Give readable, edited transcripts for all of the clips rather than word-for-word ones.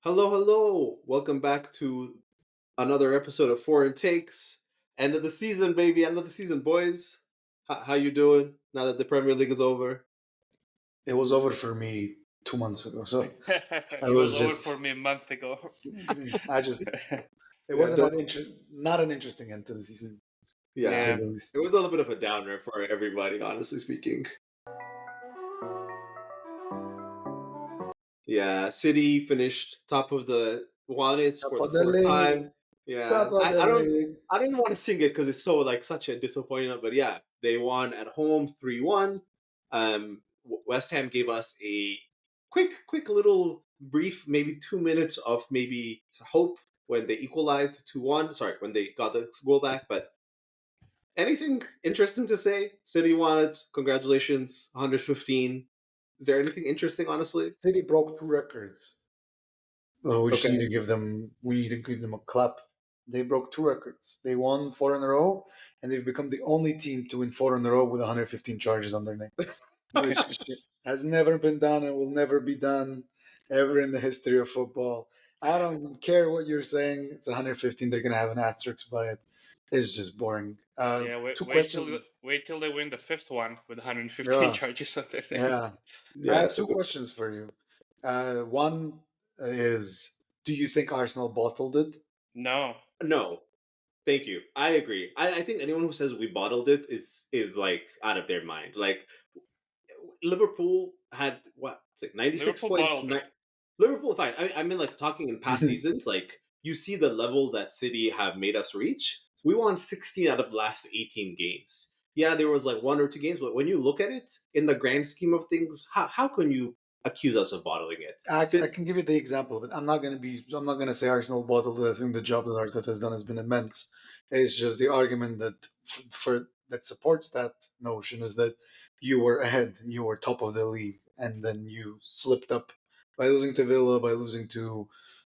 Hello, hello. Welcome back to another episode of Foreign Takes. End of the season, baby. End of the season, boys. How you doing now that the Premier League is over? It was over for me 2 months ago, so I It was was over for just, me a month ago. it Yeah, wasn't not an interesting end to the season, to say yeah. Yeah. the It least. was a little bit of a downer for everybody, honestly speaking. Yeah, City finished top of the Wanted Top for the of the fourth league, time. Yeah, top of I, the I don't league. I didn't want to sing it because it's so like such a disappointment, but yeah, they won at home 3-1. West Ham gave us a quick little brief, maybe 2 minutes of maybe hope when they equalized 2-1. Sorry, when they got the goal back. But anything interesting to say? City won it. Congratulations, 115. Is there anything interesting, honestly? City broke two records. We just Okay. need to give them. We need to give them a clap. They broke two records. They won four in a row, and they've become the only team to win four in a row with 115 charges on their name, which has never been done and will never be done ever in the history of football. I don't care what you're saying. It's 115. They're gonna have an asterisk by it. It's just boring. Yeah, Two wait till questions. wait till they win the fifth one with 115 Yeah, charges on their name. yeah. I Yeah, have so two questions for you. One is, do you think Arsenal bottled it? No. no, thank you. I agree. I think anyone who says we bottled it is like out of their mind. Like Liverpool had what? It's like 96 Liverpool points. bottled it. Liverpool, fine. I mean, like talking in past seasons, like you see the level that City have made us reach. We won 16 out of the last 18 games. Yeah, there was like one or two games, but when you look at it in the grand scheme of things, how can you accuse us of bottling it? I can give you the example, but I'm not gonna say Arsenal bottled it. I think the job that Arteta has done has been immense. It's just the argument that for that supports that notion is that you were ahead, you were top of the league, and then you slipped up by losing to Villa, by losing to,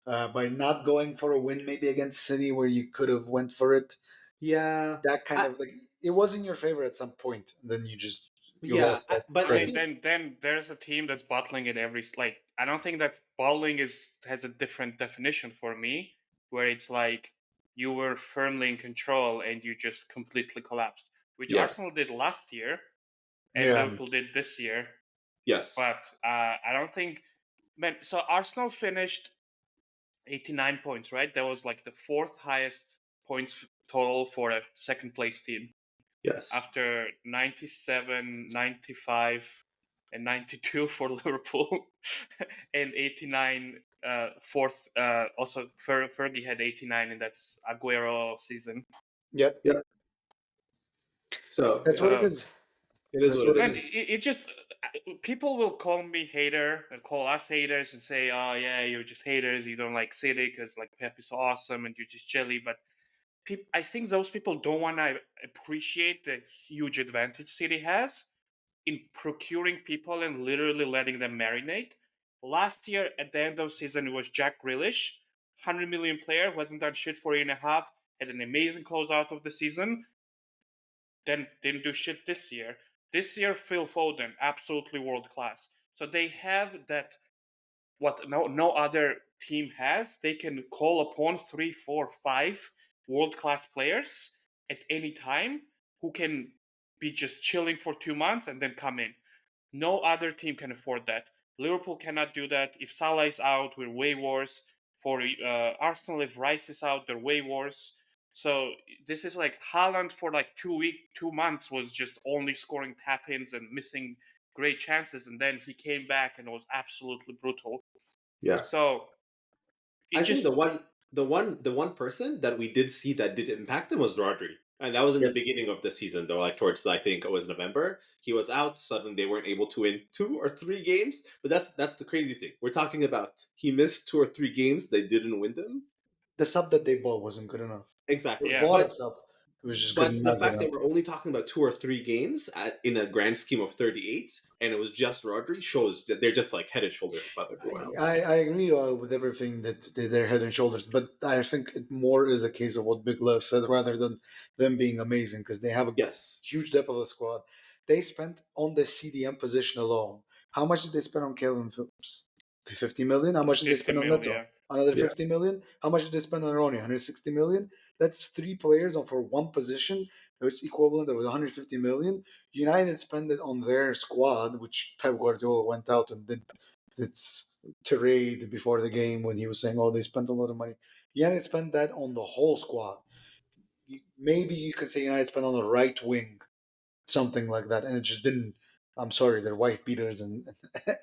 by not going for a win maybe against City where you could have went for it. Yeah, That kind I, of like it was in your favor at some point, and then you yeah, lost that but I I mean, credit. think then there's a team that's bottling it every like. I don't think that's bottling has a different definition for me, where it's like you were firmly in control and you just completely collapsed, which yeah, Arsenal did last year and Yeah, Liverpool did this year. yes, But I don't think, man. So Arsenal finished 89 points, right? That was like the fourth highest points total for a second place team yes, after 97, 95, and 92 for Liverpool, and 89 fourth. Also, Fergie had 89, and that's Aguero season. yep, yeah. So that's yeah, what it So, is. it is That's what what it it man, is. is. it just people will call me hater and call us haters and say, "Oh yeah, you're just haters. You don't like City because like Pep is awesome and you're just jelly." But I think those people don't want to appreciate the huge advantage City has in procuring people and literally letting them marinate. Last year, at the end of the season, it was Jack Grealish, 100 million player, wasn't done shit for a year and a half, had an amazing closeout of the season, then didn't do shit this year. This year, Phil Foden, absolutely world class. So they have that what no other team has. They can call upon 3, 4, 5 world class players at any time who can be just chilling for 2 months and then come in. No other team can afford that. Liverpool cannot do that. If Salah is out, we're way worse. For Arsenal, if Rice is out, they're way worse. So this is like Haaland for like 2 months was just only scoring tap-ins and missing great chances, and then he came back and was absolutely brutal. Yeah. So it I think just the one person that we did see that did impact him was Rodri. And that was in the Yep. beginning of the season, though, like towards I think it was November. He was out, suddenly they weren't able to win 2 or 3 games. But that's the crazy thing. We're talking about he missed 2 or 3 games, they didn't win them. The sub that they bought wasn't good enough. They Exactly. yeah. bought a sub. It was just good, But the not good fact enough. that we're only talking about 2 or 3 games in a grand scheme of 38, and it was just Rodri, shows that they're just like head and shoulders above everyone else. I agree with everything that they're head and shoulders, but I think it more is a case of what Big Love said rather than them being amazing because they have a Yes. huge depth of the squad. They spent on the CDM position alone. How much did they spend on Calvin Phillips? 50 million. How much did they 50 spend on mil, Neto? yeah. another Yeah. 50 million. How much did they spend on Ronnie? 160 million. That's three players for one position. It's equivalent of 150 million. United spent it on their squad, which Pep Guardiola went out and did its tirade before the game when he was saying, "Oh, they spent a lot of money." United spent that on the whole squad. Maybe you could say United spent on the right wing, something like that, and it just didn't. I'm sorry, they're wife beaters and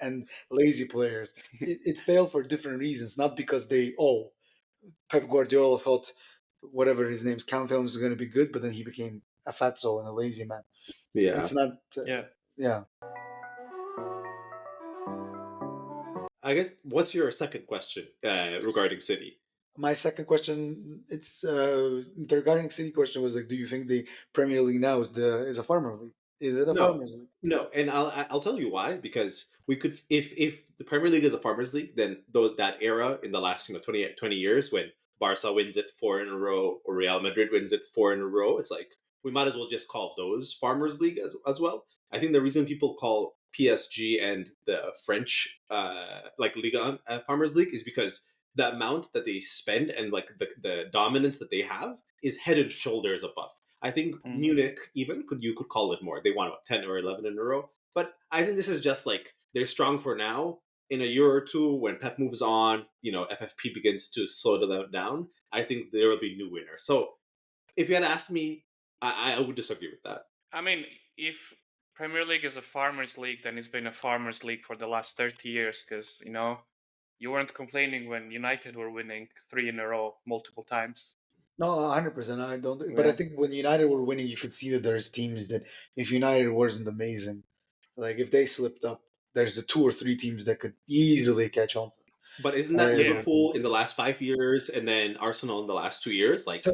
and lazy players. It failed for different reasons, not because Pep Guardiola thought whatever his name's Cam Films is going to be good, but then he became a fatso and a lazy man. Yeah. It's not. Yeah. Yeah. I guess what's your second question regarding City? My second question, it's the regarding City question was like, do you think the Premier League now is a farmer league? Is it a No, farmers league? no, and I'll tell you why. Because we could, if the Premier League is a farmers league, then though that era in the last 20 years when Barca wins it four in a row or Real Madrid wins it four in a row, it's like we might as well just call those farmers league as well. I think the reason people call PSG and the French like Liga farmers league is because the amount that they spend and like the dominance that they have is head and shoulders above. I think Mhm. Munich even could call it more. They won what, 10 or 11 in a row. But I think this is just like they're strong for now. In a year or two, when Pep moves on, FFP begins to slow them down. I think there will be new winners. So if you had asked me, I would disagree with that. I mean, if Premier League is a farmers league, then it's been a farmers league for the last 30 years because, you weren't complaining when United were winning three in a row multiple times. No, 100%. I don't. But I Yeah. think when United were winning, you could see that there's teams that if United wasn't amazing, like if they slipped up, there's the two or three teams that could easily catch on to them. But isn't that Yeah. Liverpool in the last 5 years and then Arsenal in the last 2 years? So Like,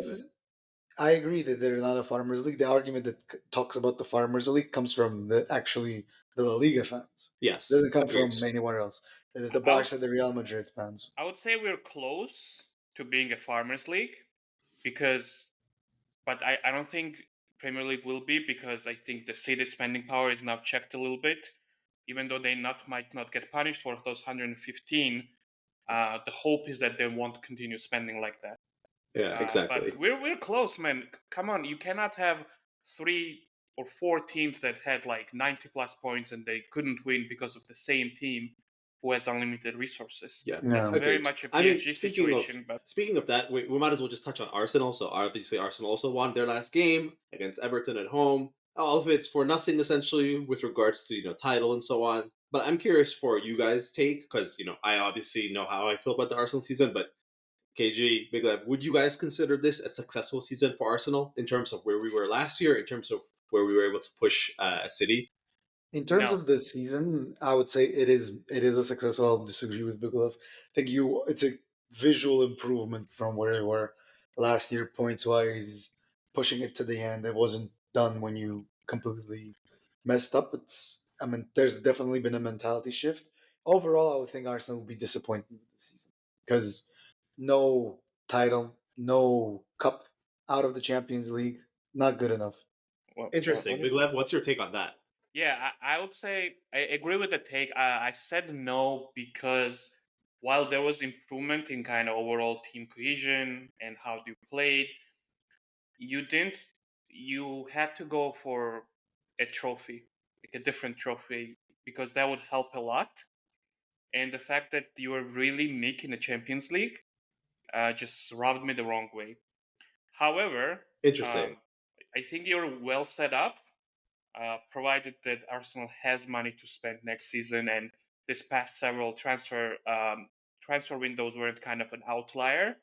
I agree that they're not a farmers league. The argument that talks about the farmers league comes from the La Liga fans. It yes, doesn't come agreed. from anywhere else. It is I the I would, Barca, the Real Madrid fans. I would say we're close to being a farmers league because, but I don't think Premier League will be because I think the city spending power is now checked a little bit. Even though they might not get punished for those 115, the hope is that they won't continue spending like that. Yeah, But exactly. we're close, man. Come on, you cannot have three or four teams that had like 90 plus points and they couldn't win because of the same team who has unlimited resources. Yeah, That's Yeah. very agreed. much a I mean, PSG situation, but speaking of that, we might as well just touch on Arsenal. So obviously, Arsenal also won their last game against Everton at home. All of it's for nothing essentially with regards to title and so on. But I'm curious for you guys' take because I obviously know how I feel about the Arsenal season. But KG, Big Lab, would you guys consider this a successful season for Arsenal in terms of where we were last year, in terms of where we were able to push City? In terms no. of the season, I would say it is a successful. I'll disagree with Biglev. I think it's a visual improvement from where we were last year, points wise, pushing it to the end. It wasn't done when you completely messed up. There's definitely been a mentality shift. Overall, I would think Arsenal will be disappointed with the season because no title, no cup out of the Champions League, not good enough. Interesting. What Big is? Lev, what's your take on that? Yeah, I would say I agree with the take. I said no because while there was improvement in kind of overall team cohesion and how you played, you didn't. You had to go for a trophy, like a different trophy, because that would help a lot. And the fact that you were really meek in the Champions League just rubbed me the wrong way. However, Interesting. um, I think you're well set up, provided that Arsenal has money to spend next season, and this past several transfer windows weren't kind of an outlier.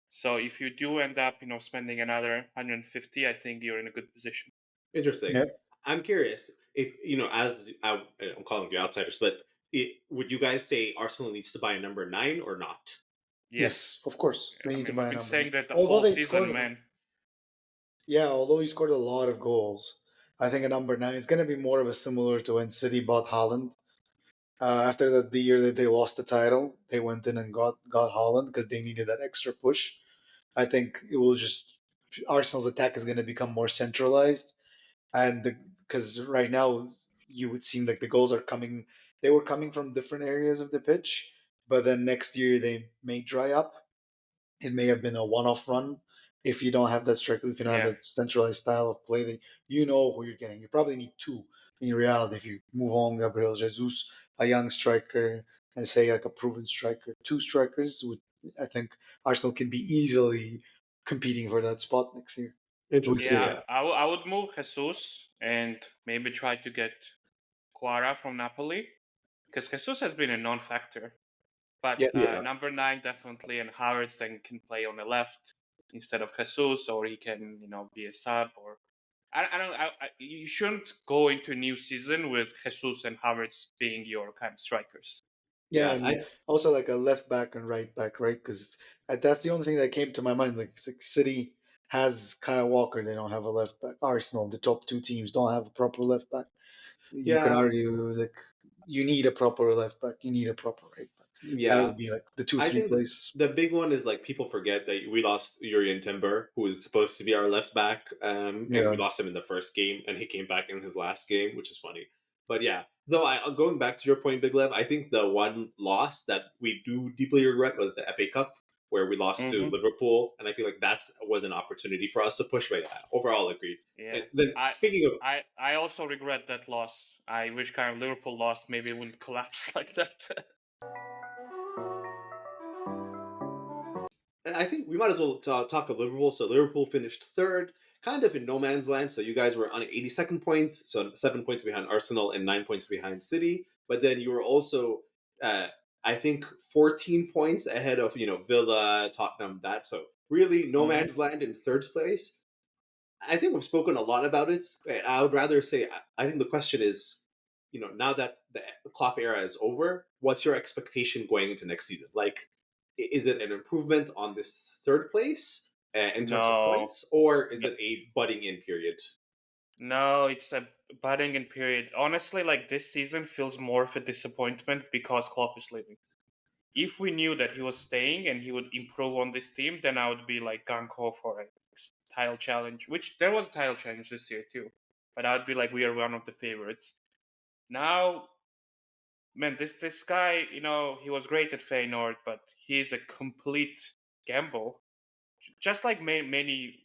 So if you do end up, spending another 150, I think you're in a good position. Interesting. Yeah. I'm curious if as I'm calling you outsiders, but would you guys say Arsenal needs to buy a number 9 or not? Yes, Yes. of course. They I need to mean, buy we've a been number nine. saying that the Although whole they season, scored, man. yeah, although he scored a lot of goals, I think a number nine is going to be more of a similar to when City bought Holland. After the year that they lost the title, they went in and got Holland because they needed that extra push. I think it will just Arsenal's attack is going to become more centralized, and because right now you would seem like the goals are coming, they were coming from different areas of the pitch. but then next year they may dry up. It may have been a one-off run if you don't have that striker, if you don't have Yeah. that centralized style of play. That you know who you're getting. You probably need two in reality if you move on Gabriel Jesus, a young striker, and say like a proven striker. Two strikers would, I think, Arsenal can be easily competing for that spot next year. We'll Interesting. see. Yeah, Yeah. I would move Jesus and maybe try to get Quara from Napoli because Jesus has been a non-factor. But Yeah, Yeah. number 9 definitely, and Havertz then can play on the left instead of Jesus, or he can be a sub. Or I don't. You shouldn't go into a new season with Jesus and Havertz being your kind of strikers. yeah, Yeah. and also like a left back and right back, right? Because that's the only thing that came to my mind. Like City has Kyle Walker, they don't have a left back. Arsenal, the top two teams, don't have a proper left back. You can Yeah. argue like you need a proper left back, you need a proper right back. That Yeah. would be like the two, I three think places. the big one is like people forget that we lost Urian Timber, who was supposed to be our left back, and we Yeah, lost him in the first game, and he came back in his last game, which is funny. But yeah, though, going back to your point, Big Lev, I think the one loss that we do deeply regret was the FA Cup, where we lost to Mm-hmm. Liverpool, and I feel like that was an opportunity for us to push. But yeah, overall, agreed. Yeah. And then I speaking of, I also regret that loss. I wish kind of Liverpool lost. Maybe it wouldn't collapse like that. I think we might as well talk of Liverpool. So Liverpool finished third, kind of in no man's land. So you guys were on 82nd points, so 7 points behind Arsenal and 9 points behind City. But then you were also, uh, I think, 14 points ahead of Villa, Tottenham. That so really no Mm-hmm. man's land in third place. I think we've spoken a lot about it. I would rather say I think the question is, now that the Klopp era is over, what's your expectation going into next season? Like, is it an improvement on this third place in terms of No, points, or is no, it a budding in period? no, it's a budding in period. Honestly, like this season feels more of a disappointment because Klopp is leaving. If we knew that he was staying and he would improve on this team, then I would be like gung ho for a title challenge. Which there was a title challenge this year too, but I would be like, we are one of the favorites. Now, man, this guy, he was great at Feyenoord, but he's a complete gamble. Just like many,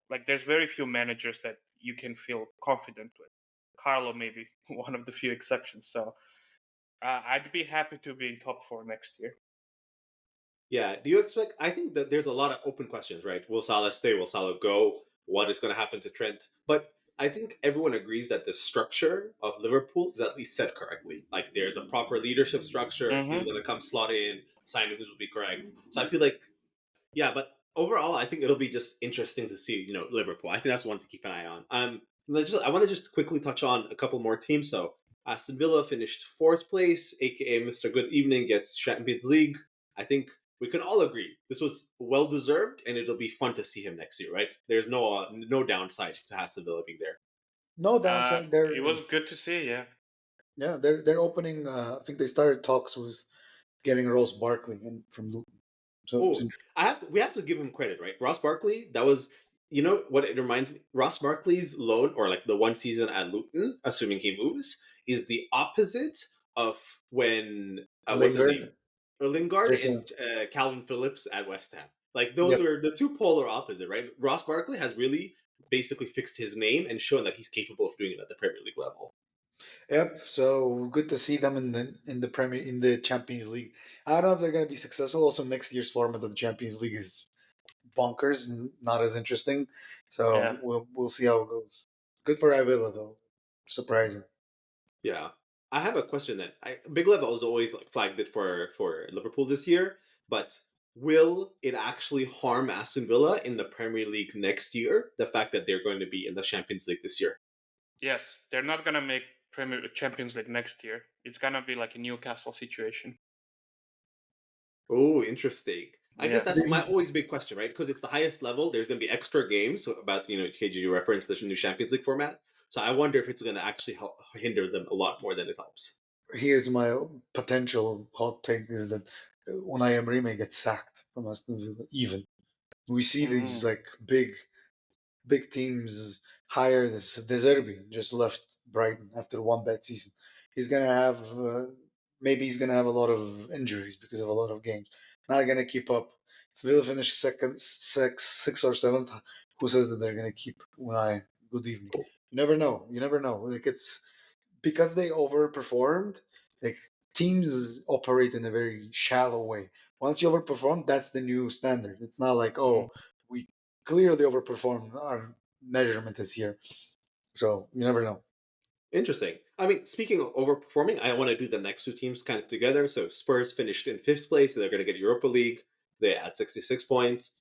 like there's very few managers that you can feel confident with. Carlo maybe one of the few exceptions. So I'd be happy to be in top 4 next year. Yeah. Do you expect? I think that there's a lot of open questions, right? Will Salah stay? Will Salah go? What is going to happen to Trent? But I think everyone agrees that the structure of Liverpool is at least set correctly. Like there's a proper leadership structure. He's Mm-hmm. going to come slot in. Signings will be correct. So I feel like, yeah. But overall, I think it'll be just interesting to see. Liverpool. I think that's one to keep an eye on. I want to just quickly touch on a couple more teams. So Aston Villa finished fourth place, aka Mr. Good Evening gets Champions League. I think we can all agree this was well deserved, and it'll be fun to see him next year, right? There's no downside to Aston Villa being there. no downside. It was good to see, yeah. They're opening. I think they started talks with getting Rose Barkley in from Luton. So it's Oh, we have to give him credit, right? Ross Barkley, that was what it reminds me. Ross Barkley's loan, or like the one season at Luton, assuming he moves, is the opposite of when what's his name, Lingard. Lingard Jason. and Calvin Phillips at West Ham. Like those Yep. were the two polar opposite, right? Ross Barkley has really basically fixed his name and shown that he's capable of doing it at the Premier League level. Yep. So good to see them in the Champions League. I don't know if they're going to be successful. Also, next year's format of the Champions League is bonkers and not as interesting. Yeah. So we'll see how it goes. Good for Avila though. Surprising. Yeah. I have a question then. Big Lev was always like flagged it for Liverpool this year, but will it actually harm Aston Villa in the Premier League next year? The fact that they're going to be in the Champions League this year. Yes, they're not gonna make Premier Champions League next year. It's gonna be like a Newcastle situation. Oh, interesting. I guess Yeah. that's my always big question, right? Because it's the highest level. There's going to be extra games about KG referenced the new Champions League format. So I wonder if it's going to actually help hinder them a lot more than it helps. Here's my potential hot take: is that Unai Emery may get sacked from Aston Villa. Even we see these Mm. like big teams hire this Zerbi just left Brighton after one bad season. He's gonna have maybe he's gonna have a lot of injuries because of a lot of games. Not gonna keep up. If Villa finish second, sixth or seventh, who says that they're gonna keep Unai? Good evening. You never know. You never know. Like it's because they overperformed. Like teams operate in a very shallow way. Once you overperform, that's the new standard. It's not like Mm. we clearly overperformed. Our measurement is here. So you never know. Interesting. I mean, speaking of overperforming, I want to do the next two teams kind of together. So Spurs finished in fifth place, so they're going to get Europa League. They had 66 points.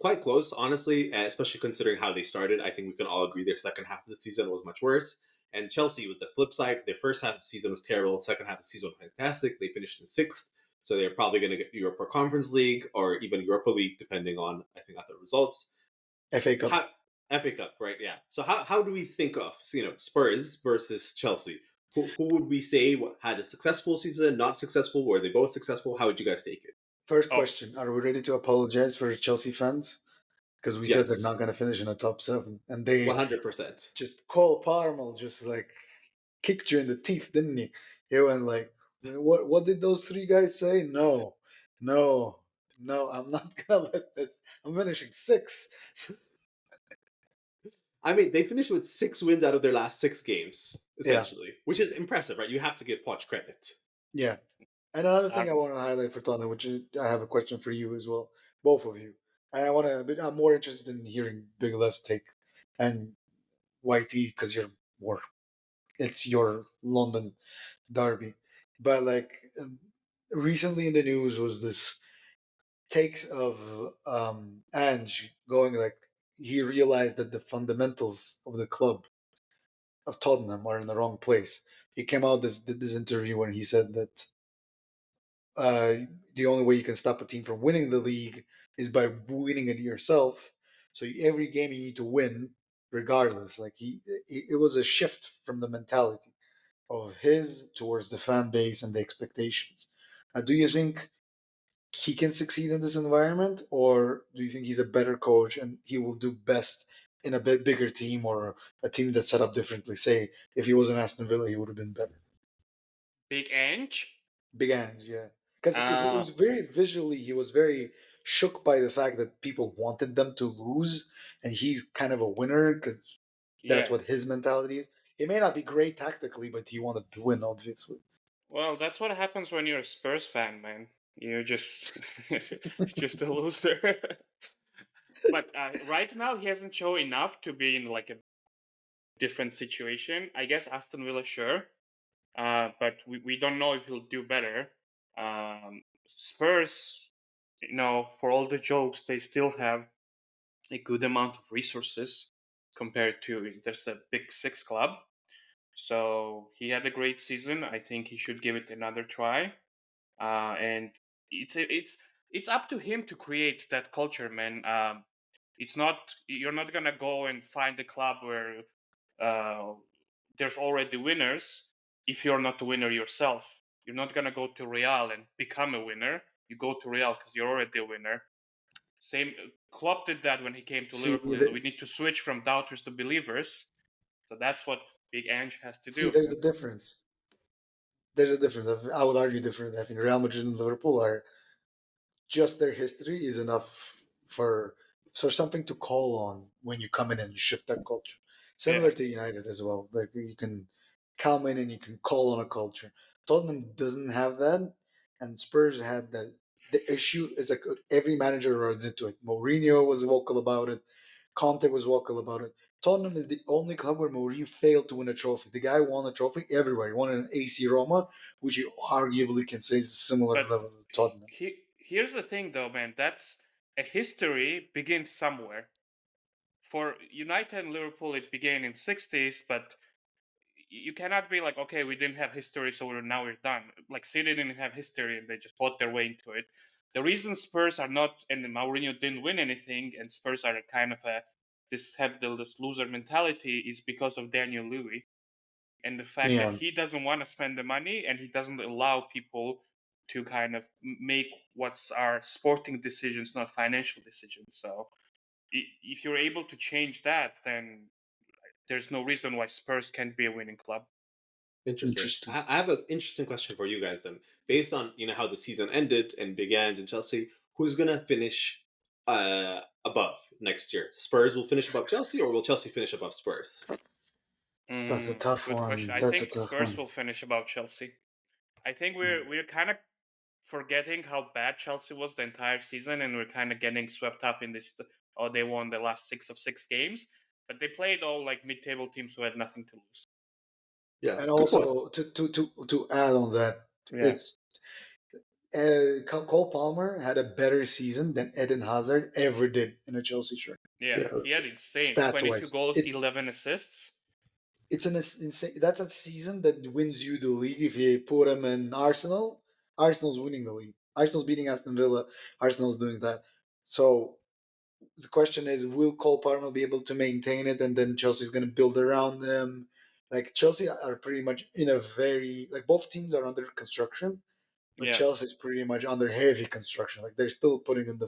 Quite close, honestly, especially considering how they started. I think we can all agree their second half of the season was much worse. And Chelsea was the flip side. Their first half of the season was terrible. Second half of the season was fantastic. They finished in sixth. So they're probably going to get Europa Conference League or even Europa League, depending on, I think, other results. FA Cup. FA Cup, right? Yeah. So how do we think of Spurs versus Chelsea? Who would we say had a successful season, not successful? Were they both successful? How would you guys take it? First Oh, question: are we ready to apologize for Chelsea fans? Because we said they're Yes, not going to finish in the top seven, and they 100%. just Cole Parmal just like kicked you in the teeth, didn't he? He went like, what did those three guys say? No, no, no, I'm not gonna let this. I'm finishing sixth. I mean, they finished with 6 wins out of their last 6 games, Yeah, essentially, which is impressive, right? You have to give Poch credit. yeah. And another uh, thing I want to highlight for Tottenham, which is, I have a question for you as well, both of you. And I'm more interested in hearing Big Left's take and YT because it's your London derby. But like recently in the news was this takes of Ange going like he realized that the fundamentals of the club of Tottenham are in the wrong place. He came out did this interview when he said that uh, the only way you can stop a team from winning the league is by winning it yourself. So every game you need to win, regardless. Like it was a shift from the mentality of his towards the fan base and the expectations. Do you think he can succeed in this environment, or do you think he's a better coach and he will do best in a bit bigger team or a team that's set up differently? Say, if he was in Aston Villa, he would have been better. Big Ange. Big Ange, yeah. Because it Uh, was very visually, he was very shook by the fact that people wanted them to lose, and he's kind of a winner because that's yeah. what his mentality is. It may not be great tactically, but he wanted to win, obviously. Well, that's what happens when you're a Spurs fan, man. You're just just a loser. But right now, he hasn't shown enough to be in like a different situation. I guess Aston Villa, sure, but we don't know if he'll do better. Spurs, for all the jokes, they still have a good amount of resources compared to there's a big six club. So he had a great season. I think he should give it another try. And it's up to him to create that culture, man. It's not you're not gonna go and find a club where uh, there's already winners if you're not a winner yourself. You're not gonna go to Real and become a winner. You go to Real because you're already a winner. Same Klopp did that when he came to See, Liverpool. We need to switch from doubters to believers. So that's what Big Ange has to do. there's a difference. There's a difference. I would argue different. I think Real Madrid and Liverpool are just their history is enough for something to call on when you come in and you shift that culture. Yeah, Similar to United as well. Like you can come in and you can call on a culture. Tottenham doesn't have that, and Spurs had that. The issue is like every manager runs into it. Mourinho was vocal about it. Conte was vocal about it. Tottenham is the only club where Mourinho failed to win a trophy. The guy won a trophy everywhere. He won an AC Roma, which you arguably can say is a similar but level to Tottenham. here's the thing, though, man. That's a history begins somewhere. For United and Liverpool, it began in '60s, but you cannot be like, okay, we didn't have history, so we're done. Like City didn't have history, and they just fought their way into it. The reason Spurs are not, and Mourinho didn't win anything, and Spurs are kind of this loser mentality, is because of Daniel Levy and the fact that Yeah. he doesn't want to spend the money and he doesn't allow people to kind of make what's our sporting decisions, not financial decisions. So if you're able to change that, then there's no reason why Spurs can't be a winning club. Interesting. Interesting. I have an interesting question for you guys then. Based on how the season ended and began in Chelsea, who's gonna finish above next year? Spurs will finish above Chelsea, or will Chelsea finish above Spurs? That's a tough Good question. one. I That's a think tough Spurs one. will finish above Chelsea. I think Hmm. we're kind of forgetting how bad Chelsea was the entire season, and we're kind of getting swept up in this. Oh, they won the last 6 of 6 games, but they played all like mid-table teams who had nothing to lose. Yeah, And good point. also to add on that, Yeah, it's Cole Palmer had a better season than Eden Hazard ever did in a Chelsea shirt. yeah, Yeah, he had insane Stats 22 wise, goals, 11 assists. it's an insane. That's a season that wins you the league. If you put him in Arsenal, Arsenal's winning the league. Arsenal's beating Aston Villa. Arsenal's doing that. So the question is, will Cole Palmer be able to maintain it, and then Chelsea's going to build around him? Like Chelsea are pretty much in a very like both teams are under construction, but Yeah, Chelsea's pretty much under heavy construction. Like they're still putting in the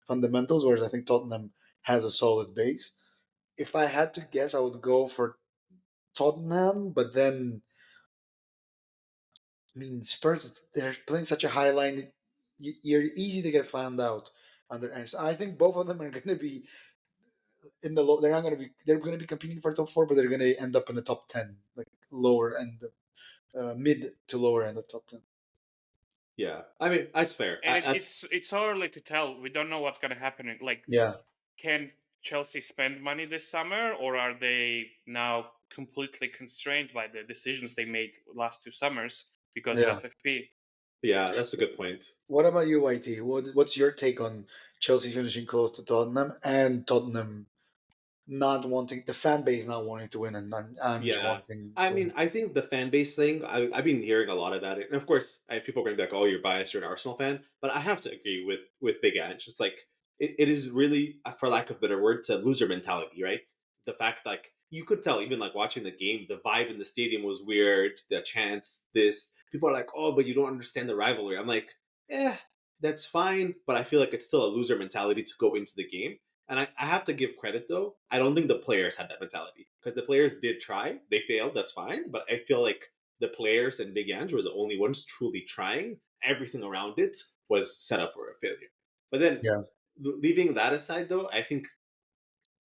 fundamentals, whereas I think Tottenham has a solid base. If I had to guess, I would go for Tottenham, but then I mean Spurs. They're playing such a high line. You're easy to get found out on their end. So I think both of them are going to be in the low. They're not going to be. They're going to be competing for top four, but they're going to end up in the top 10, like lower end, mid to lower end of top 10. yeah. I mean, that's fair. and That's it's early to tell. We don't know what's gonna happen. Like, Yeah, can Chelsea spend money this summer, or are they now completely constrained by the decisions they made last 2 summers because of yeah. FFP? yeah, that's a good point. What about you, YT? What's your take on Chelsea finishing close to Tottenham and Tottenham not wanting the fan base not wanting to win and Ange Yeah. wanting I to? mean, I think the fan base thing, I've been hearing a lot about it. And of course, people are going to be like, oh, you're biased, you're an Arsenal fan. But I have to agree with Big Ange. It's like, it is really, for lack of a better word, to loser mentality, right? The fact, like, you could tell, even like watching the game, the vibe in the stadium was weird, the chants, this. People are like, oh, but you don't understand the rivalry. I'm like, eh, that's fine. But I feel like it's still a loser mentality to go into the game. And I have to give credit though. I don't think the players had that mentality because the players did try. They failed. That's fine. But I feel like the players and Big Ange were the only ones truly trying. Everything around it was set up for a failure. But then, Yeah, leaving that aside, though, I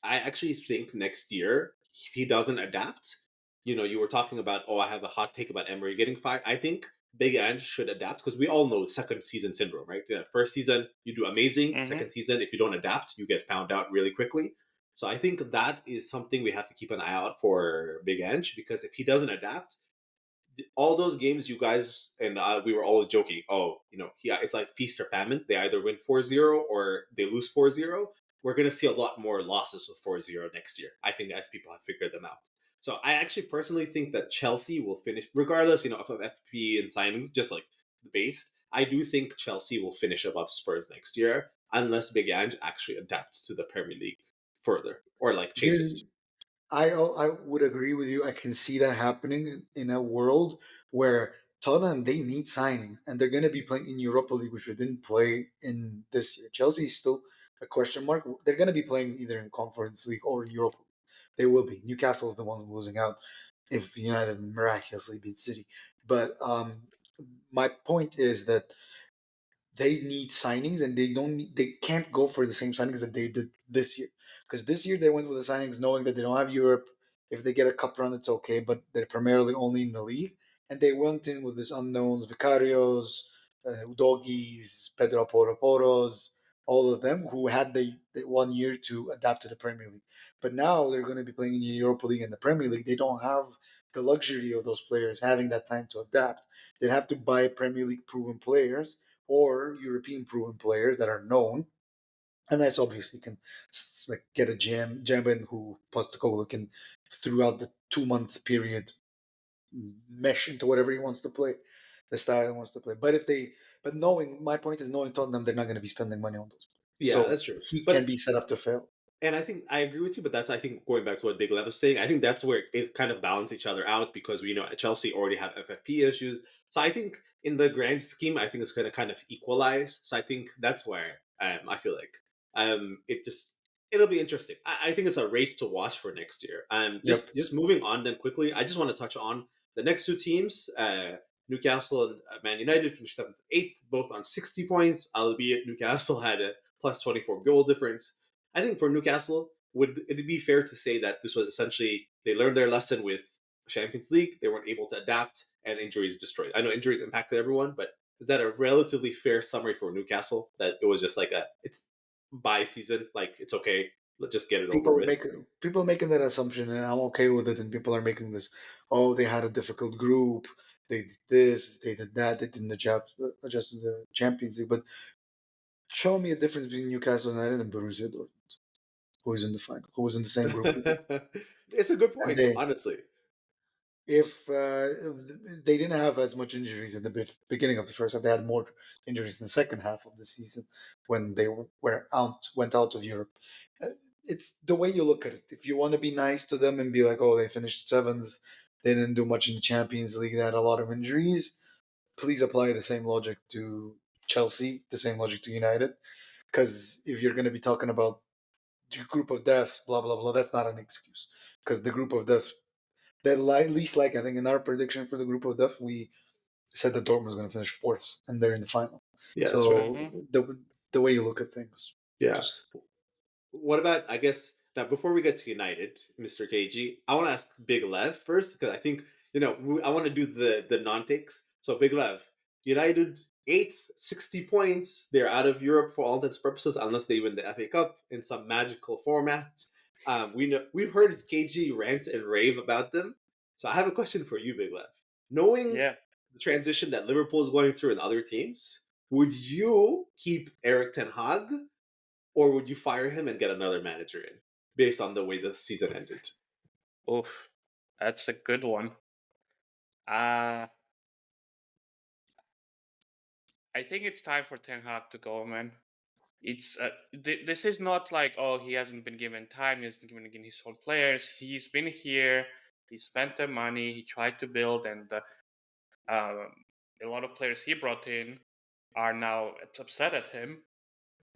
actually think next year if he doesn't adapt. You were talking about, oh, I have a hot take about Emery getting fired. I think Big Ange should adapt because we all know second season syndrome, right? First season you do amazing. Mm-hmm. Second season, if you don't adapt, you get found out really quickly. So I think that is something we have to keep an eye out for Big Ange because if he doesn't adapt, all those games you guys and we were always joking, oh, yeah, it's like feast or famine. They either win 4-0 or they lose 4-0. We're going to see a lot more losses of 4-0 next year, I think, as people have figured them out. So I actually personally think that Chelsea will finish regardless, of FP and signings, just like the base. I do think Chelsea will finish above Spurs next year unless Big Ange actually adapts to the Premier League further or like here changes. I would agree with you. I can see that happening in a world where Tottenham they need signings and they're going to be playing in Europa League, which we didn't play in this year. Chelsea is still a question mark. They're going to be playing either in Conference League or Europa League. They will be. Newcastle's the one losing out if United miraculously beat City. But my point is that they need signings and they can't go for the same signings that they did this year because this year they went with the signings knowing that they don't have Europe. If they get a cup run, it's okay, but they're primarily only in the league, and they went in with these unknowns: Vicarios, Udogis, Pedro Poroporos, all of them who had the 1 year to adapt to the Premier League. But now they're going to be playing in the Europa League and the Premier League. They don't have the luxury of those players having that time to adapt. They have to buy Premier League proven players or European proven players that are known. And that's obviously can like get a jam in who Postecoglou can throughout the 2 month period mesh into whatever he wants to play, the style he wants to play. But knowing my point is knowing Tottenham, they're not going to be spending money on those players, Yeah, so that's true. he can But be set up to fail. And I think I agree with you, but that's I think going back to what Big Lev was saying, I think that's where it kind of balance each other out because we know Chelsea already have FFP issues. So I think in the grand scheme, I think it's going to kind of equalize. So I think that's where I feel like it'll be interesting. I think it's a race to watch for next year. Yep. Just moving on then quickly, I just want to touch on The next two teams, Newcastle and Man United, finished 7th and 8th, both on 60 points, albeit Newcastle had a plus 24 goal difference. I think for Newcastle, would it be fair to say that this was essentially they learned their lesson with Champions League, they weren't able to adapt, and injuries destroyed? I know injuries impacted everyone, but is that a relatively fair summary for Newcastle? That it was just like it's bye season, like it's okay, let's just get it over People with. make people making that assumption, and I'm okay with it. And people are making this, oh, they had a difficult group, they did this, they did that, they didn't adjust to the Champions League. But show me a difference between Newcastle United and Borussia Dortmund, who is in the final, who was in the same group with them, It's a good and point, honestly. if they didn't have as much injuries in the beginning of the first half, they had more injuries in the second half of the season when they went out of Europe. Uh, It's the way you look at it. If you want to be nice to them and be like, "Oh, they finished seventh, they didn't do much in the Champions League, they had a lot of injuries," please apply the same logic to Chelsea, the same logic to United. Because if you're going to be talking about the group of death, blah blah blah, that's not an excuse. Because the group of death that least like I think in our prediction for the group of death, we said that Dortmund was going to finish fourth, and they're in the final. Yeah, that's right. So Mm-hmm. the way you look at things, Yeah. just What about, I guess, now before we get to United, Mr. KG, I want to ask Big Lev first, because I think, I want to do the non takes. So, Big Lev, United 8th, 60 points. They're out of Europe for all intents and purposes, unless they win the FA Cup in some magical format. We've heard KG rant and rave about them. So, I have a question for you, Big Lev. Knowing Yeah. the transition that Liverpool is going through in other teams, would you keep Eric Ten Hag, or would you fire him and get another manager in based on the way the season ended? Oof. That's a good one. Uh I think it's time for Ten Hag to go, man. It's this is not like, oh, he hasn't been given time, he hasn't been given his whole players. He's been here, he spent the money, he tried to build, and um, a lot of players he brought in are now upset at him.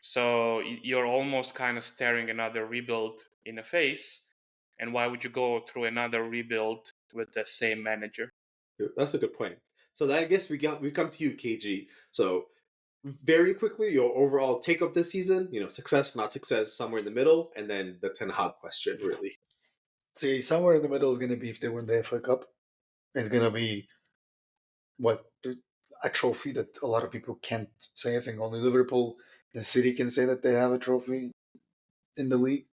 So you're almost kind of staring another rebuild in the face. And why would you go through another rebuild with the same manager? That's a good point. So I guess we come to you, KG. So very quickly, your overall take of this season, success, not success, somewhere in the middle, and then the Ten Hag question, really. see somewhere in the middle is going to be if they win the FA Cup. It's going to be what a trophy that a lot of people can't say. I think only Liverpool and City can say that they have a trophy in the league.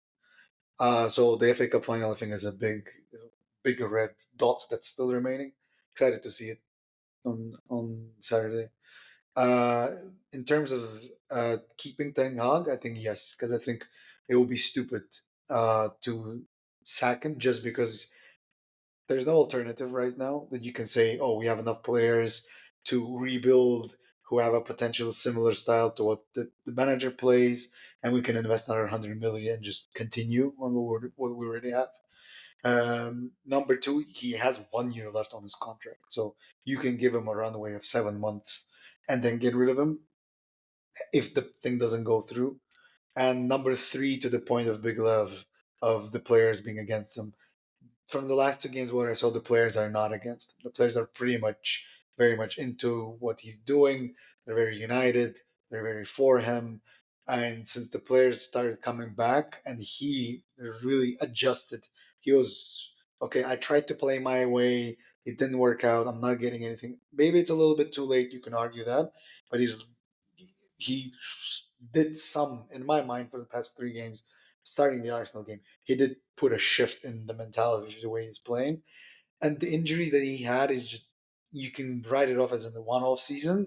So the FA Cup final, I think, is a big red dot that's still remaining. Excited to see it on Saturday. Uh, in terms of keeping Ten Hag, I think yes, because I think it would be stupid to sack him just because there's no alternative right now that you can say, oh, we have enough players to rebuild who have a potential similar style to what the manager plays, and we can invest another 100 million and just continue on what we already have. Number two, he has 1 year left on his contract, so you can give him a runway of 7 months and then get rid of him if the thing doesn't go through. And number three, to the point of Big Love of the players being against him, from the last two games what I saw, the players are not against him. The players are very much into what he's doing. They're very united. They're very for him. And since the players started coming back and he really adjusted, he was okay. I tried to play my way. It didn't work out. I'm not getting anything. Maybe it's a little bit too late. You can argue that, but he did some in my mind for the past 3 games, starting the Arsenal game. He did put a shift in the mentality of the way he's playing, and the injuries that he had is just you can write it off as a one-off season.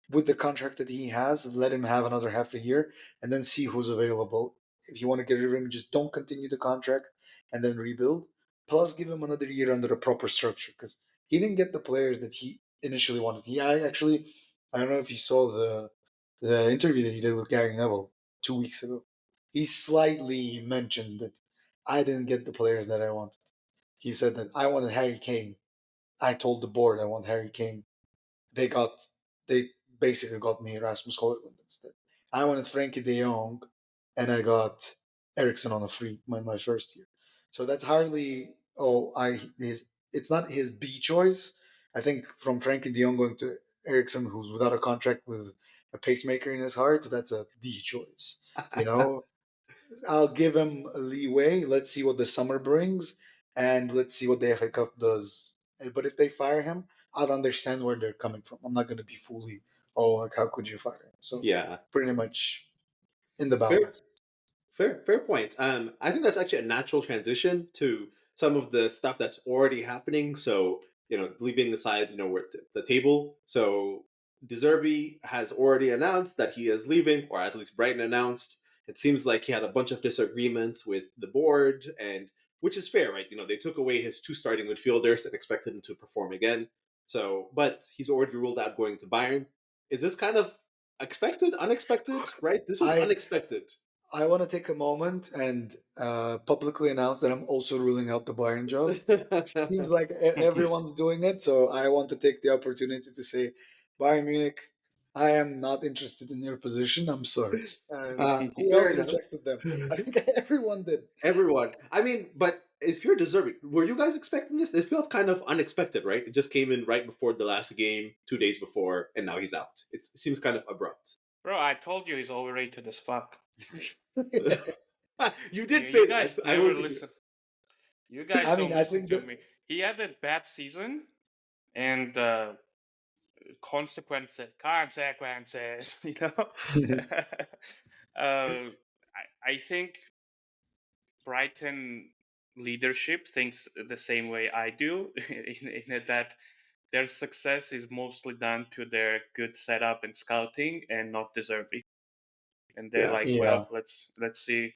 With the contract that he has, let him have another half a year and then see who's available. If you want to get rid of him, just don't continue the contract and then rebuild. Plus, give him another year under a proper structure because he didn't get the players that he initially wanted. I don't know if you saw the interview that he did with Gary Neville 2 weeks ago. He slightly mentioned that I didn't get the players that I wanted. He said that I wanted Harry Kane. I told the board I want Harry Kane. They got they basically got me Rasmus Højlund instead. I wanted Frankie De Jong, and I got Ericsson on a free my first year. So that's hardly it's not his B choice. I think from Frankie De Jong going to Ericsson, who's without a contract with a pacemaker in his heart, that's a D choice. You know, I'll give him a leeway. Let's see what the summer brings, and let's see what the FA Cup does. But if they fire him, I'll understand where they're coming from. I'm not going to be fully, oh, like how could you fire him? So Yeah, pretty much in the fair. balance. Fair point. I think that's actually a natural transition to some of the stuff that's already happening. So, leaving aside, we're at the table. So, De Zerbi has already announced that he is leaving, or at least Brighton announced. It seems like he had a bunch of disagreements with the board, and which is fair, right? They took away his two starting midfielders and expected him to perform again. So, but he's already ruled out going to Bayern. Is this kind of expected, unexpected, right? This was I unexpected. I want to take a moment and publicly announce that I'm also ruling out the Bayern job. Seems like everyone's doing it, so I want to take the opportunity to say, Bayern Munich, I am not interested in your position. I'm sorry. Who Fair else enough. rejected them? I think everyone did. Everyone. I mean, but if you're deserving, were you guys expecting this? It felt kind of unexpected, right? It just came in right before the last game, 2 days before, and now he's out. It seems kind of abrupt. Bro, I told you he's overrated as fuck. You did You say that. guys I will never give you. listen. You guys I don't mean, I listen think to that me. He had a bad season, and consequences, I think Brighton leadership thinks the same way I do, in that their success is mostly down to their good setup and scouting, and not Zerbi. And they're Yeah. like, yeah. well, let's see,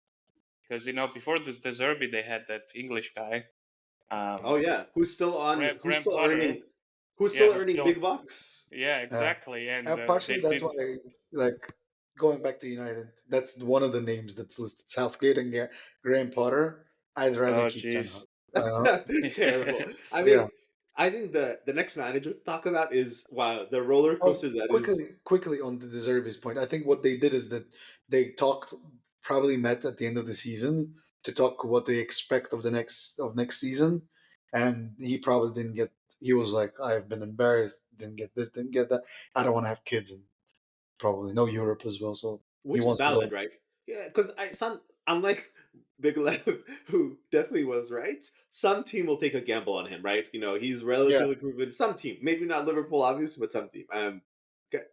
because before this Zerbi, they had that English guy, Oh yeah. Who's still on? Who's Graham still Potter. earning? Who's Yeah, still who's earning still, big bucks? yeah, Uh, exactly, and and they partially that's did. why, like, going back to United, that's one of the names that's listed. Southgate and Graham Potter. I'd rather Oh, keep Ten Hag. jeez. Terrible. I Yeah. mean, I think the next manager to talk about is wow, the roller Oh, coaster that is. quickly on the Deserves point. I think what they did is that they talked, probably met at the end of the season to talk what they expect of next season, and he probably didn't get. He was like, "I've been embarrassed. Didn't get this. Didn't get that. I don't want to have kids, and probably no Europe as well." So he Which is wants to valid, go. right? Yeah, because unlike Big Lev, who definitely was right, some team will take a gamble on him, right? He's Yeah, relatively proven. Some team, maybe not Liverpool, obviously, but some team.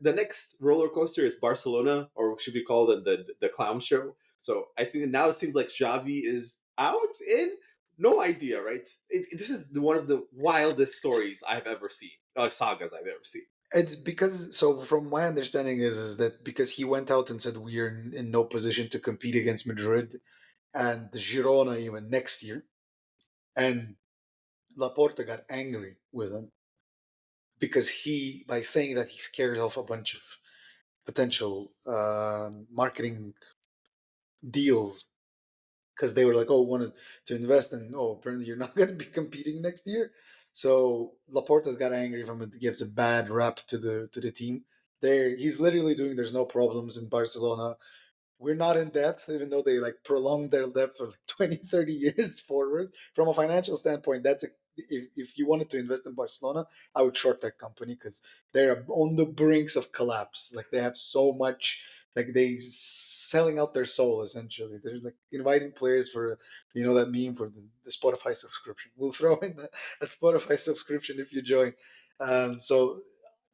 The next roller coaster is Barcelona, or should we call it the clown show? So I think now it seems like Xavi is out in. No idea, right? This is one of the wildest stories I've ever seen, sagas I've ever seen. it's because, so from my understanding is that because he went out and said we are in no position to compete against Madrid and Girona even next year, and Laporta got angry with him because he, by saying that, he scared off a bunch of potential marketing deals because they were like, oh, wanted to invest, and oh, apparently you're not going to be competing next year. So Laporta's got angry from it, gives a bad rap to the team. There, he's literally doing. There's no problems in Barcelona. We're not in depth, even though they like prolonged their depth for like 20, 30 years forward. From a financial standpoint, if you wanted to invest in Barcelona, I would short that company because they're on the brinks of collapse. Like they have so much, like they selling out their soul essentially. They're like inviting players for, that meme for the Spotify subscription. We'll throw in a Spotify subscription if you join. So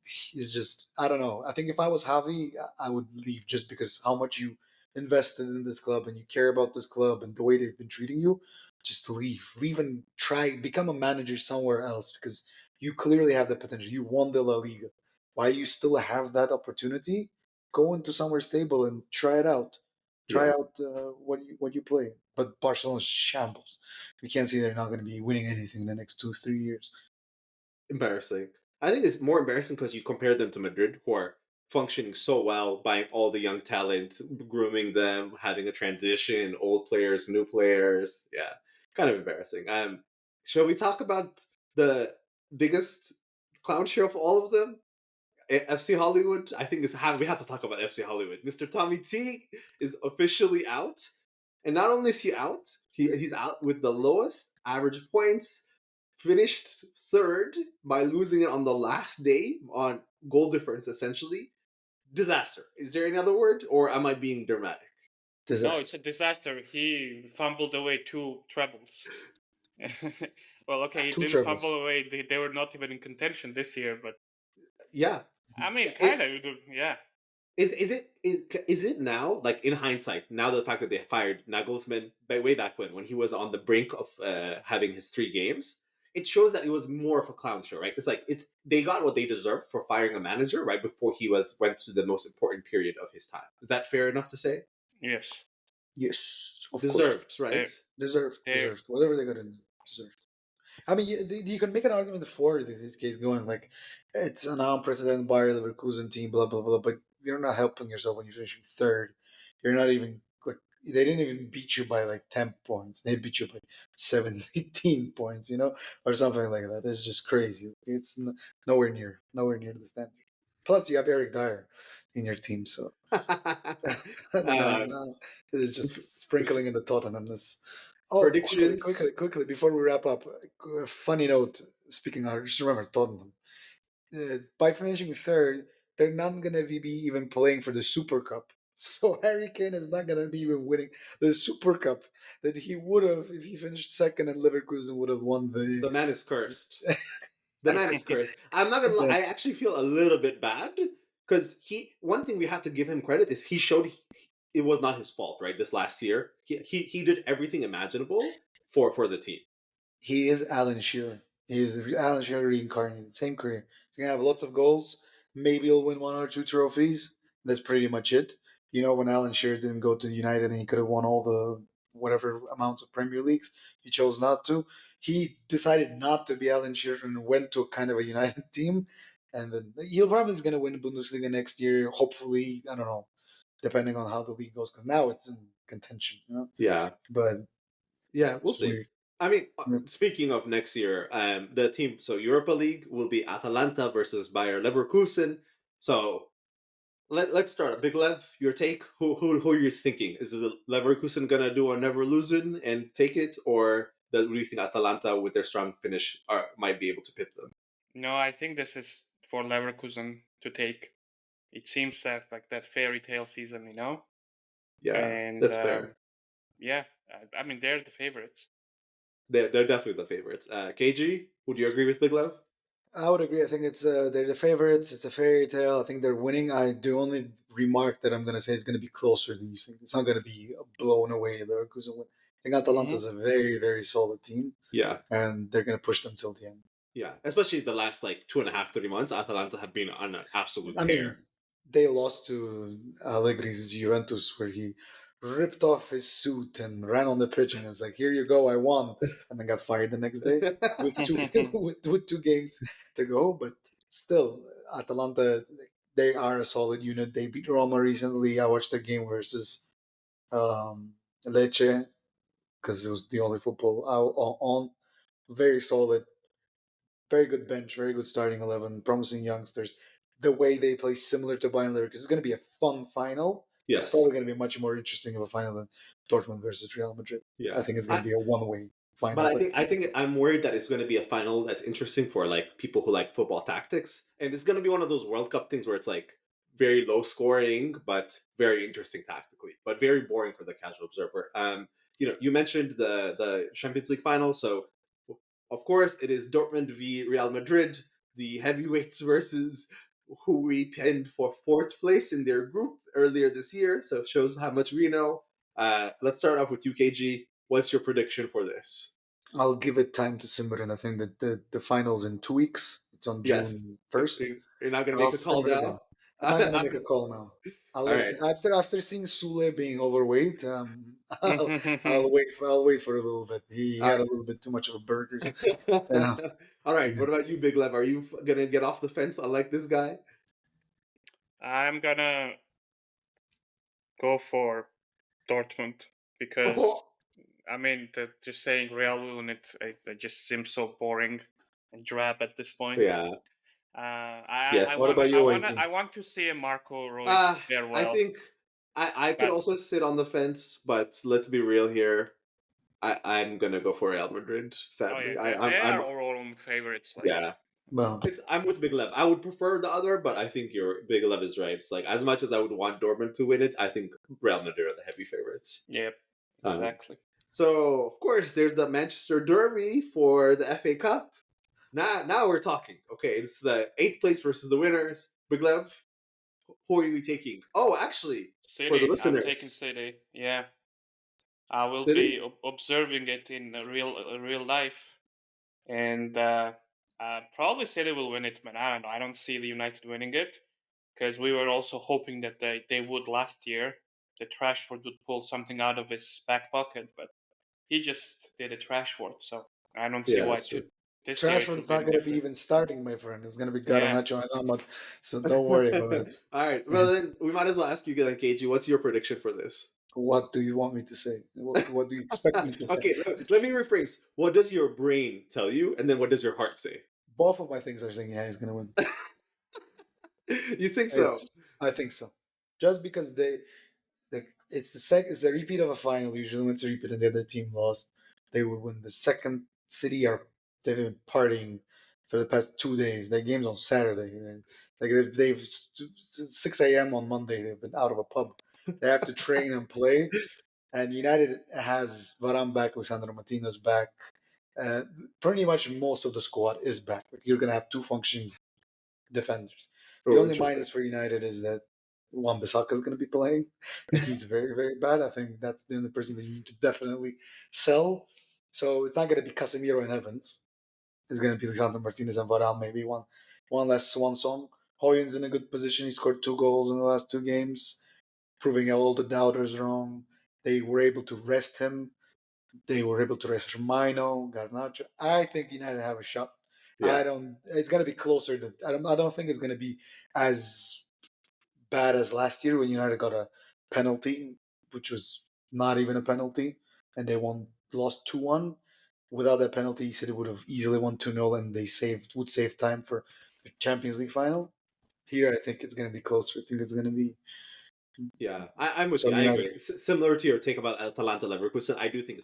it's just, I don't know. I think if I was Javi, I would leave just because how much you invested in this club and you care about this club and the way they've been treating you. Just leave and try become a manager somewhere else because you clearly have the potential. You won the La Liga. Why you still have that opportunity? Go into somewhere stable and try it out. Try Yeah. out what you play. But Barcelona's shambles. We can't see they're not going to be winning anything in the next 2-3 years. Embarrassing. I think it's more embarrassing because you compare them to Madrid, who are functioning so well, buying all the young talent, grooming them, having a transition, old players, new players. Yeah, kind of embarrassing. Shall we talk about the biggest clown show of all of them? FC Hollywood. I think we have to talk about FC Hollywood. Mr. Tommy T is officially out, and not only is he out, he's out with the lowest average points, finished third by losing it on the last day on goal difference, essentially. Disaster. Is there any other word, or am I being dramatic? No, it's Disaster. a disaster. He fumbled away 2 trebles. Well, okay, he Two didn't fumble trebles. away. They were not even in contention this year, but Yeah. I mean, It, kind of, yeah. is it now, like in hindsight, now the fact that they fired Nagelsmann way back when he was on the brink of having his 3 games, it shows that it was more of a clown show, right? It's like they got what they deserved for firing a manager right before he went to the most important period of his time. Is that fair enough to say? Yes, Yes, of course. Deserved, right? they're Deserved. they're Deserved. Whatever they got in, deserved. I mean, you can make an argument for this case going like it's an unprecedented Bayer Leverkusen team, blah blah blah. But you're not helping yourself when you're finishing third. You're not even like they didn't even beat you by like 10 points. They beat you by 17 points, or something like that. It's just crazy. It's nowhere near the standard. Plus, you have Eric Dyer in your team, so uh, no, it's just sprinkling in the Tottenhamness. Oh, predictions. quickly, before we wrap up, a funny note. Speaking of, just remember Tottenham. By finishing third, they're not gonna be even playing for the Super Cup. So Harry Kane is not gonna be even winning the Super Cup that he would have if he finished second and Leverkusen would have won the. The man is cursed. The man is cursed. I'm not gonna lie. I actually feel a little bit bad because One thing we have to give him credit is he showed it was not his fault. Right, this last year, he did everything imaginable for the team. He is Alan Shearer. He is Alan Shearer reincarnated. Same career. He's gonna have lots of goals. Maybe he'll win 1 or 2 trophies. That's pretty much it. When Alan Shearer didn't go to United and he could have won all the whatever amounts of Premier Leagues, he chose not to. He decided not to be Alan Shearer and went to a kind of a United team. And then he'll probably is going to win Bundesliga next year. Hopefully, I don't know, depending on how the league goes, because now it's in contention. Yeah, But yeah, we'll it's see. weird. I mean, Yeah. speaking of next year, the team, so Europa League will be Atalanta versus Bayer Leverkusen. So let's start. Big Lev, your take. Who are you thinking? Is it Leverkusen gonna do a never losing and take it, or do you think Atalanta with their strong finish might be able to pip them? No, I think this is for Leverkusen to take. It seems that like that fairy tale season, Yeah, and that's fair. yeah, I mean they're the favorites. They're definitely the favorites. KG, would you agree with Big Lev? I would agree. I think they're the favorites. It's a fairy tale. I think they're winning. The only remark that I'm going to say is going to be closer than you think. It's not going to be blown away. Leverkusen win. I think Atalanta's a very, very solid team, Yeah, and they're going to push them till the end. yeah. Especially the last like 2.5, 3 months, Atalanta have been on an absolute I tear. mean, they lost to Allegri's Juventus, where he ripped off his suit and ran on the pitch and was like, "Here you go, I won," and then got fired the next day with two with 2 games to go. But still, Atalanta, they are a solid unit. They beat Roma recently. I watched their game versus Lecce because it was the only football on. Very solid, very good bench, very good starting 11, promising youngsters. The way they play similar to Bayern Leverkusen, it's going to be a fun final. It's Yes. probably going to be much more interesting of a final than Dortmund versus Real Madrid. Yeah. I think it's going to be a one-way final. But I think I'm worried that it's going to be a final that's interesting for like people who like football tactics, and it's going to be one of those World Cup things where it's like very low scoring but very interesting tactically, but very boring for the casual observer. You mentioned the Champions League final, so of course it is Dortmund v Real Madrid, the heavyweights versus who we pinned for 4th place in their group earlier this year. So it shows how much we know. Let's start off with UKG. What's your prediction for this? I'll give it time to simmer, and I think that the final's in 2 weeks. It's on Yes. June 1st. You're not going to make a call now? I'm not going to make a call now. I'll let it, after seeing Sule being overweight, I'll wait for a little bit. He had a little bit too much of a burgers. All right. What about you, Big Lev? Are you gonna get off the fence unlike this guy? I'm gonna go for Dortmund because I mean, just saying Real will win it just seems so boring and drab at this point. Yeah. What about you, I want to see a Marco Reus farewell. I think I could also sit on the fence, but let's be real here. I'm gonna go for Real Madrid. Sadly, they are all home favorites. Like, Yeah. Well, I'm with Big Lev. I would prefer the other, but I think your Big Lev is right. It's like as much as I would want Dortmund to win it, I think Real Madrid are the heavy favorites. yeah, Um, exactly. so of course there's the Manchester Derby for the FA Cup. Now we're talking. Okay, it's the 8th place versus the winners. Big Lev, who are you taking? Oh, actually, for the City. I'm taking listeners, City. Yeah, I will City. be observing it in real life, and probably City will win it. But I don't know. I don't see the United winning it because we were also hoping that they would last year. That Rashford would pull something out of his back pocket, but he just did a Rashford, so I don't see Yeah, why that's true. this year it will Rashford's be not any going to be different. even starting, my friend. It's going to be Yeah. Garnacho and Ahmad, so don't worry about it. All right. Well, then we might as well ask you again, KG. What's your prediction for this? What do you want me to say? What do you expect me to say? Okay, let me rephrase. What does your brain tell you, and then what does your heart say? Both of my things are saying yeah, he's going to win. You think so? I think so. Just because it's a repeat of a final. Usually, when it's a repeat and the other team lost, they will win. The second City they've been partying for the past 2 days. Their game's on Saturday. They've 6 a.m. on Monday. They've been out of a pub. They have to train and play. And United has Varane back, Lisandro Martinez back. Uh, Pretty much most of the squad is back. Like, you're gonna have two functioning defenders. The Oh, only interesting. minus for United is that Wan-Bissaka is going to be playing, and he's very, very bad. I think that's the only person that you need to definitely sell. So it's not going to be Casemiro and Evans. It's going to be Lisandro Martinez and Varane, maybe one less swan song. Hoyland's in a good position. He scored 2 goals in the last 2 games, proving all the doubters wrong. They were able to rest him. They were able to rest Firmino, Garnacho. I think United have a shot. Yeah, It's gonna be closer than. I don't think it's gonna be as bad as last year when United got a penalty, which was not even a penalty, and they lost 2-1. Without that penalty, City would have easily won 2-0, and they would save time for the Champions League final. Here, I think it's gonna be closer. I think it's gonna be yeah. I'm with you. some I United. agree. Similar to your take about Atalanta Leverkusen, I do think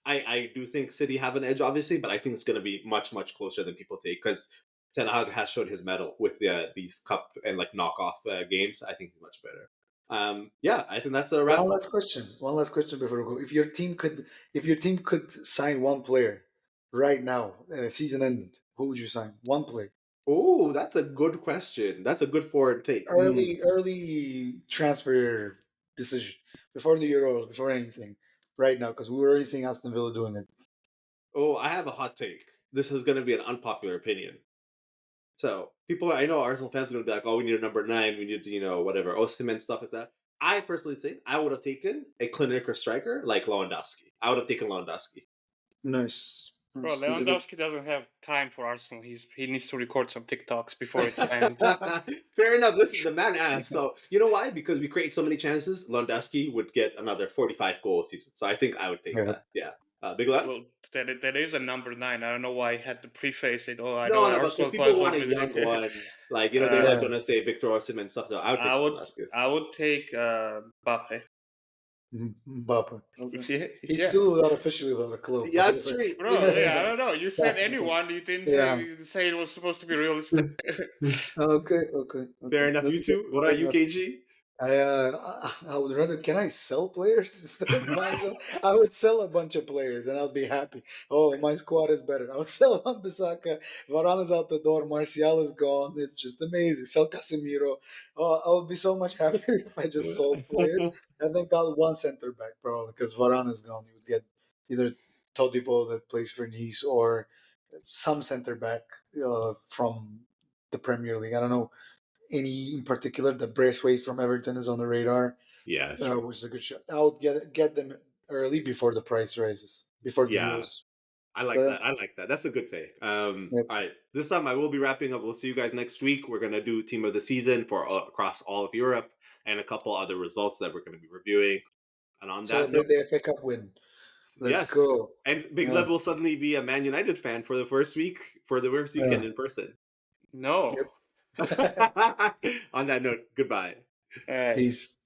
I do think City have an edge, obviously, but I think it's going to be much closer than people take because Ten Hag has showed his mettle with these cup and like knockoff games. I think he's much better. Yeah, I think that's a wrap. One last question. One last question before we go. If your team could sign one player right now, season ended, who would you sign? One player. Oh, that's a good question. That's a good forward take. Early transfer decision before the Euros, before anything. Right now, because we were already seeing Aston Villa doing it. Oh, I have a hot take. This is going to be an unpopular opinion. So people, I know Arsenal fans are going to be like, "Oh, we need a number 9. We need, whatever, Osimhen stuff like that." I personally think I would have taken a clinical striker like Lewandowski. I would have taken Lewandowski. Nice. Bro, Nice. He's a good. Lewandowski doesn't have time for Arsenal. He needs to record some TikToks before it's banned. Fair enough. Listen, the man asked. So you know why? Because we create so many chances. Lewandowski would get another 45 goal season. So I think I would take Yeah. that. Yeah. Big love. Well, that is a number 9. I don't know why I had to preface it. Oh, I know No, but because Arsenal people fans want won't a be young like. one, like they're like uh, Yeah. gonna say Victor Osimhen and stuff. So I would take Lewandowski. I would take Mbappe. Mbappe. Okay. He's Yeah. still officially without a club, by Yeah, the that's way. true. Bro, yeah, I don't know. You said anyone. You didn't Yeah. say it was supposed to be realistic. Okay. Fair enough. You That's good. too. What Fair about you, enough. KG? I would rather. Can I sell players instead of buying them? I would sell a bunch of players and I'll be happy. Oh, my squad is better. I would sell Wan-Bissaka. Varane is out the door. Martial is gone. It's just amazing. Sell Casemiro. Oh, I would be so much happier if I just sold players and then got one center back, probably, because Varane is gone. You would get either Todibo that plays for Nice or some center back from the Premier League. I don't know any in particular. The Braithwaite from Everton is on the radar, Yeah, that's true. which is a good shot. I would get them early before the price rises, before the Yeah, Euros. I like So that. I like that. That's a good take. yeah, All right. This time I will be wrapping up. We'll see you guys next week. We're gonna do team of the season for across all of Europe and a couple other results that we're gonna be reviewing. And on that note, celebrate the FA Cup win. Let's yes. go. And Big Yeah. Lev will suddenly be a Man United fan for the first weekend Yeah. in person. No. Yep. On that note, goodbye. All right. Peace.